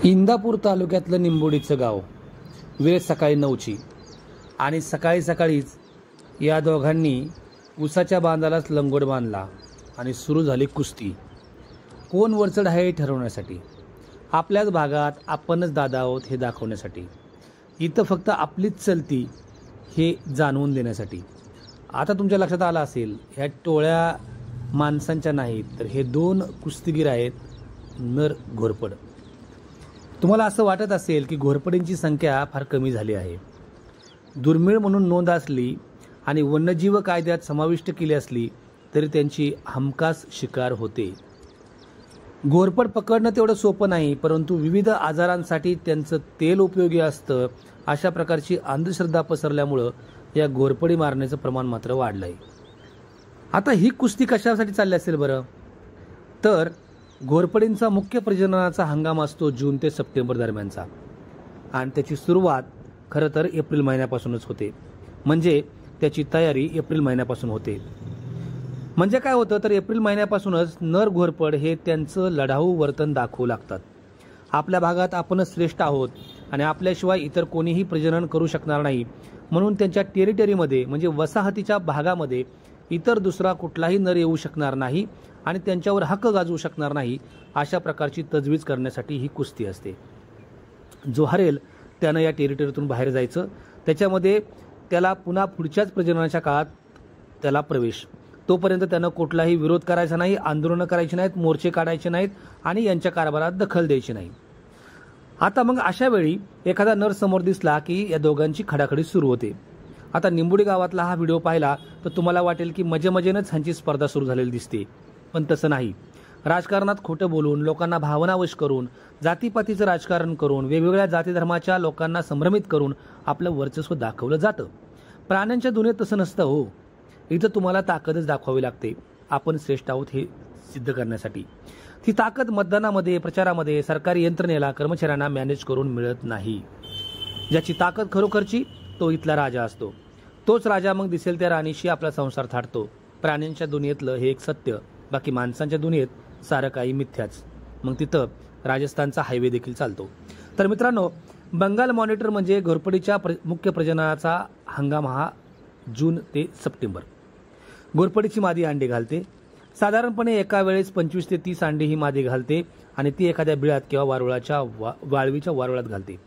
इंदापूर तालुक्यातलं निंबोडीचं गाव. वेळ सकाळी 9ची आणि सकाळीच या दोघांनी उसाच्या बांधालाच लंगोट बांधला आणि सुरू झाली कुस्ती. कोण वरचढ आहे हे ठरवण्यासाठी, आपल्याच भागात आपणच दादा आहोत हे दाखवण्यासाठी, इथं फक्त आपलीच चलती हे जाणवून देण्यासाठी. आता तुमच्या लक्षात आलं असेल, ह्या टोळ्या माणसांच्या नाहीत, तर हे दोन कुस्तीगीर आहेत, नर घोरपड. तुम्हाला असं वाटत असेल की घोरपडींची संख्या फार कमी झाली आहे. दुर्मिळ म्हणून नोंद असली आणि वन्यजीव कायद्यात समाविष्ट केली असली तरी त्यांची हमखास शिकार होते. घोरपड पकडणं तेवढं सोपं नाही, परंतु विविध आजारांसाठी त्यांचं तेल उपयोगी असतं. अशा प्रकारची अंधश्रद्धा पसरल्यामुळं या घोरपडी मारण्याचं प्रमाण मात्र वाढलंय. आता ही कुस्ती कशासाठी चालली असेल बरं? तर घोरपडींचा मुख्य प्रजननाचा हंगाम असतो जून ते सप्टेंबर दरम्यानचा, आणि त्याची सुरुवात खरं तर एप्रिल महिन्यापासूनच होते. म्हणजे त्याची तयारी एप्रिल महिन्यापासून होते. म्हणजे काय होतं तर एप्रिल महिन्यापासूनच नर घोरपड हे त्यांचं लढाऊ वर्तन दाखवू लागतात. आपल्या भागात आपणच श्रेष्ठ आहोत आणि आपल्याशिवाय इतर कोणीही प्रजनन करू शकणार नाही, म्हणून त्यांच्या टेरिटरीमध्ये म्हणजे वसाहतीच्या भागामध्ये इतर दुसरा कुठलाही नर येऊ शकणार नाही आणि त्यांच्यावर हक्क गाजवू शकणार नाही. अशा प्रकारची तजवीज करण्यासाठी ही कुस्ती असते. जो हरेल त्यानं या टेरिटरीतून बाहेर जायचं. त्याच्यामध्ये त्याला पुन्हा पुढच्याच प्रजननाच्या काळात त्याला प्रवेश. तोपर्यंत त्यानं कुठलाही विरोध करायचा नाही, आंदोलनं करायची नाहीत, मोर्चे काढायचे नाहीत आणि यांच्या कारभारात दखल द्यायची नाही. आता मग अशा वेळी एखादा नर समोर दिसला की या दोघांची खडाखडी सुरू होते. आता निंबोडी गावातला हा व्हिडिओ पाहिला तर तुम्हाला वाटेल की मजेमजेनंच ह्यांची स्पर्धा सुरू झालेली दिसते, पण तसं नाही. राजकारणात खोटं बोलून, लोकांना भावनावश करून, जातीपातीचं राजकारण करून, वेगवेगळ्या जाती धर्माच्या लोकांना संभ्रमित करून आपलं वर्चस्व दाखवलं जातं. प्राण्यांच्या दुनियेत तसं नसतं हो. इथं तुम्हाला ताकदच दाखवावी लागते, आपण श्रेष्ठ आहोत हे सिद्ध करण्यासाठी. ती ताकद मतदानामध्ये, प्रचारामध्ये, सरकारी यंत्रणेला, कर्मचाऱ्यांना मॅनेज करून मिळत नाही. ज्याची ताकद खरोखरची तो इथला राजा असतो. तोच राजा मग दिसेल त्या राणीशी आपला संसार थाटतो. प्राण्यांच्या दुनियेतलं हे एक सत्य, बाकी माणसांच्या दुनियेत सारं काही मिथ्याच. मग तिथं राजस्थानचा हायवे देखील चालतो. तर मित्रांनो, बंगाल मॉनिटर म्हणजे घोरपडीच्या मुख्य प्रजननाचा हंगाम हा जून ते सप्टेंबर. घोरपडीची मादी अंडे घालते. साधारणपणे एका वेळेस 25 ते 30 अंडे ही मादी घालते आणि ती एखाद्या बिळात किंवा वाळवीच्या वारुळात घालते.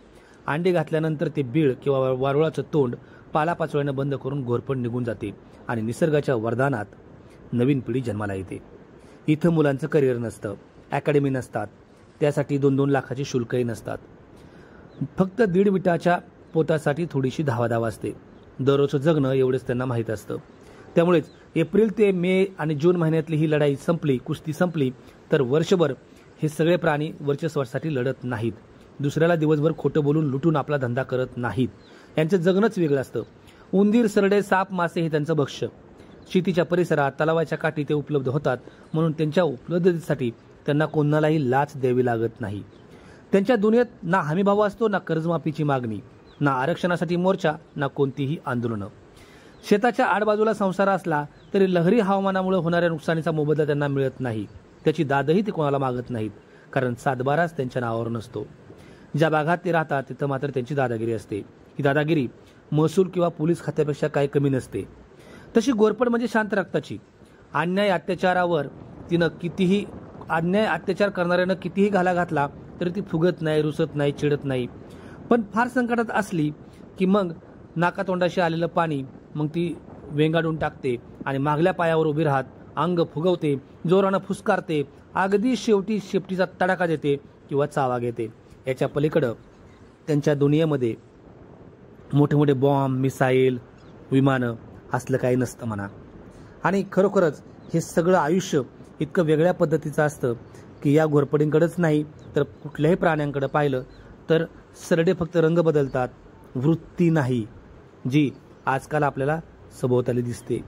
अंडे घातल्यानंतर ते बीळ किंवा वारुळाचं तोंड पालापाचोळ्यानं बंद करून घोरपड निघून जाते आणि निसर्गाच्या वरदानात नवीन पिढी जन्माला येते. इथं मुलांचं करिअर नसतं, अकॅडमी नसतात, त्यासाठी 2-2 लाखाचे शुल्कही नसतात. फक्त 1.5 विटाच्या पोटासाठी थोडीशी धावाधाव असते. दररोजचं जगणं एवढंच त्यांना माहीत असतं. त्यामुळेच एप्रिल ते मे आणि जून महिन्यातली ही लढाई संपली, कुस्ती संपली, तर वर्षभर हे सगळे प्राणी वर्चस्वासाठी लढत नाहीत. दुसऱ्याला दिवसभर खोटं बोलून लुटून आपला धंदा करत नाहीत. यांचं जगणंच वेगळं असतं. उंदीर, सरडे, साप, मासे हे त्यांचं भक्ष्य. शेतीच्या परिसरात, तलावाच्या काठी ते उपलब्ध होतात, म्हणून त्यांच्या उपलब्धतेसाठी त्यांना कोणालाही लाच द्यावी लागत नाही. त्यांच्या दुनियेत ना हमीभाव असतो, ना कर्जमाफीची मागणी, ना आरक्षणासाठी मोर्चा, ना कोणतीही आंदोलनं. शेताच्या आडबाजूला संसार असला तरी लहरी हवामानामुळे होणाऱ्या नुकसानीचा मोबदला त्यांना मिळत नाही. त्याची दादही ते कोणाला मागत नाहीत, कारण सातबाराच त्यांच्या नावावर नसतो. ज्या भागात ते राहतात तिथं मात्र त्यांची दादागिरी असते. ही दादागिरी महसूल किंवा पोलीस खात्यापेक्षा काही कमी नसते. तशी घोरपड म्हणजे शांत रक्ताची. अन्याय अत्याचार करणाऱ्यानं कितीही घाला घातला तरी ती फुगत नाही, रुसत नाही, चिडत नाही. पण फार संकटात असली की मग नाकातोंडाशी आलेलं पाणी मग ती वेंगाडून टाकते आणि मागल्या पायावर उभी राहत अंग फुगवते, जोरानं फुसकारते, अगदी शेवटी शेपटीचा तडाखा देते किंवा चावा घेते. याच्या पलीकडं त्यांच्या दुनियेमध्ये मोठे मोठे बॉम्ब, मिसाईल, विमानं असलं काही नसतं म्हणा. आणि खरोखरच हे सगळं आयुष्य इतकं वेगळ्या पद्धतीचं असतं की या घोरपडींकडेच नाही तर कुठल्याही प्राण्यांकडे पाहिलं तर सरडे फक्त रंग बदलतात, वृत्ती नाही, जी आजकाल आपल्याला सभोवताली दिसते.